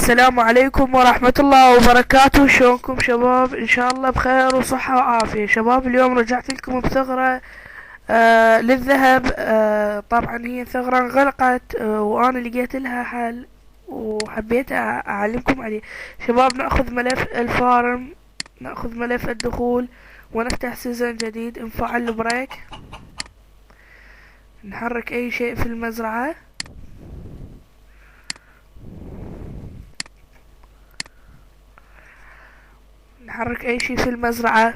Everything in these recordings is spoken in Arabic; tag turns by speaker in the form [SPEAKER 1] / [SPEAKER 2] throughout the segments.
[SPEAKER 1] السلام عليكم ورحمة الله وبركاته. شلونكم شباب؟ ان شاء الله بخير وصحة وعافية. شباب اليوم رجعت لكم بثغرة للذهب. طبعا هي ثغرة انغلقت، وانا لقيت لها حل وحبيت اعلمكم عليه. شباب ناخذ ملف الفارم، ناخذ ملف الدخول ونفتح سيزن جديد، نفعل البريك، نحرك اي شيء في المزرعة، نحرك اي شيء في المزرعة.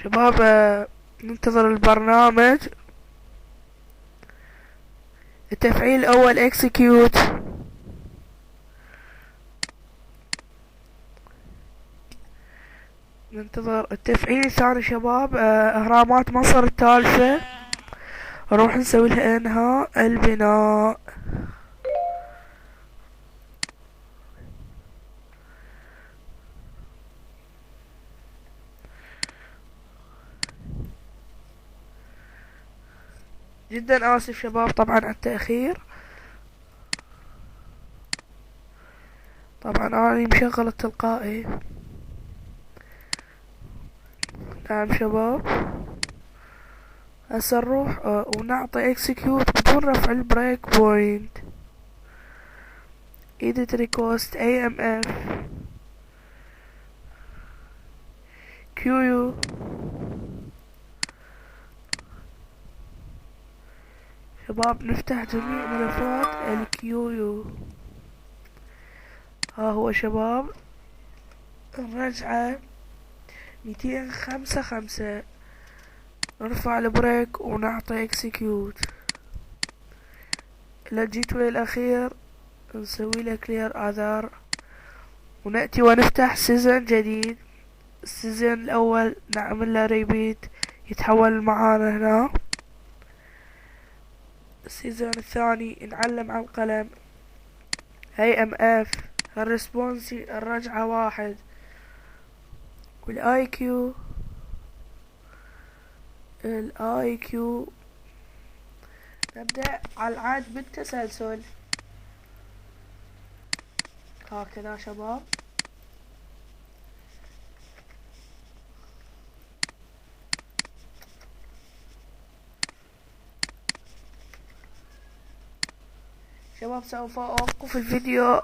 [SPEAKER 1] شباب ننتظر البرنامج. التفعيل الاول اكسكيوت، ننتظر التفعيل الثاني. شباب اهرامات مصر الثالثة نروح نسوي لها انهاء البناء. جدا اسف شباب طبعا على التأخير. طبعا انا مشغل التلقائي. نعم شباب، هسه نروح ونعطي اكسكيوت بدون رفع البريك بوينت. edit request amf QU. شباب نفتح جميع ملفات الكيو. ها هو شباب الرجعة 255. نرفع البريك ونعطي اكسكيوت. الجيت واي الاخير نسوي له كلير اذر، ونأتي ونفتح سيزن جديد. السيزن الاول نعمل له ريبيت يتحول معانا هنا. السيزون الثاني نعلم على القلم هي ام اف. الريسبونسي الرجعة 1، والاي كيو نبدأ على العد بالتسلسل هكذا شباب. شباب سوف اوقف الفيديو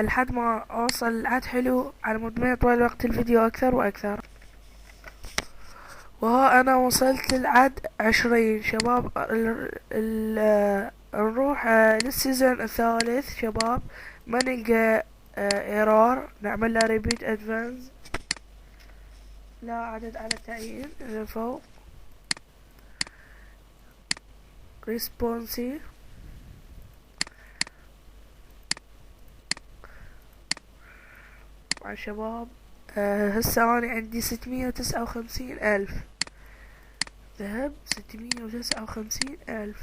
[SPEAKER 1] لحد ما اوصل العد حلو على مود ما يطول وقت الفيديو اكثر واكثر. وها انا وصلت للعد 20 شباب. نروح للسيزون الثالث شباب، ما نلقى ايرور نعمل له ريبيت ادفانس. لا عدد على التعيين فوق ريسبونسي. مع شباب هسه اني عندي 659,000 ذهب. 659,000.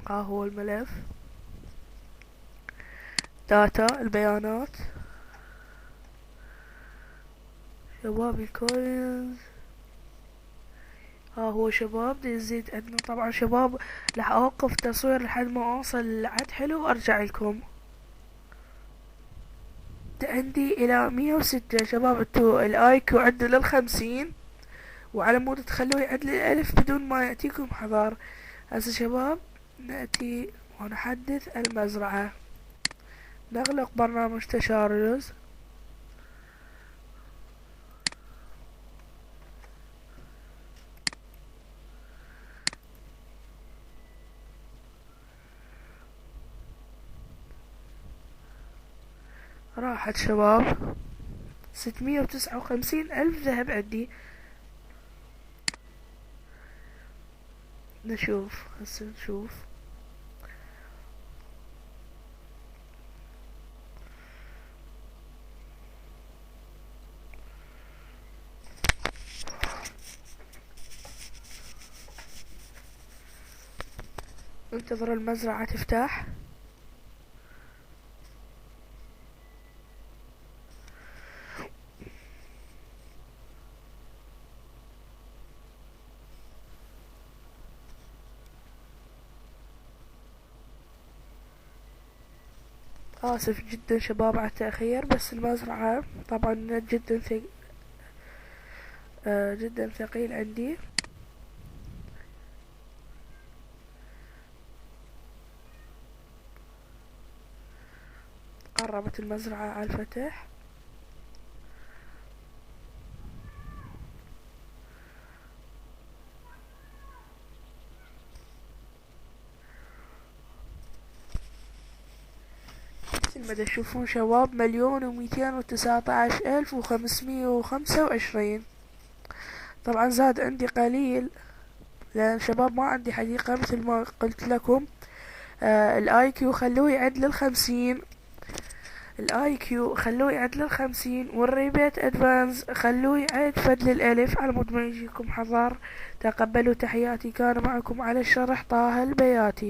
[SPEAKER 1] ها هو الملف داتا البيانات شباب. الكوينز ها هو شباب. دي يزيد عندنا طبعا شباب. راح اوقف تصوير لحد ما اوصل لعد حلو وارجع لكم. عندي الى 106 شباب. انتو الاي كيو عنده لل50، وعلى مود تخلوه يعد للألف بدون ما يأتيكم حذر. هسه شباب نأتي ونحدث المزرعة. نغلق برنامج تشارلز. راحت شباب 659,000 ذهب عندي. نشوف هسه نشوف. انتظر المزرعة تفتح. آسف جدا شباب على التأخير، بس المزرعة طبعا جدا جدا ثقيل عندي. قربت المزرعة على الفتح. مثل ما تشوفون شباب 1,219,525. طبعا زاد عندي قليل لان شباب ما عندي حديقة مثل ما قلت لكم. الاي كيو خلوه يعد لل50. والريبيت ادفانس خلوه يعد فد للالف على مود ما يجيكم حذر. تقبلوا تحياتي، كان معكم على الشرح طه البياتي.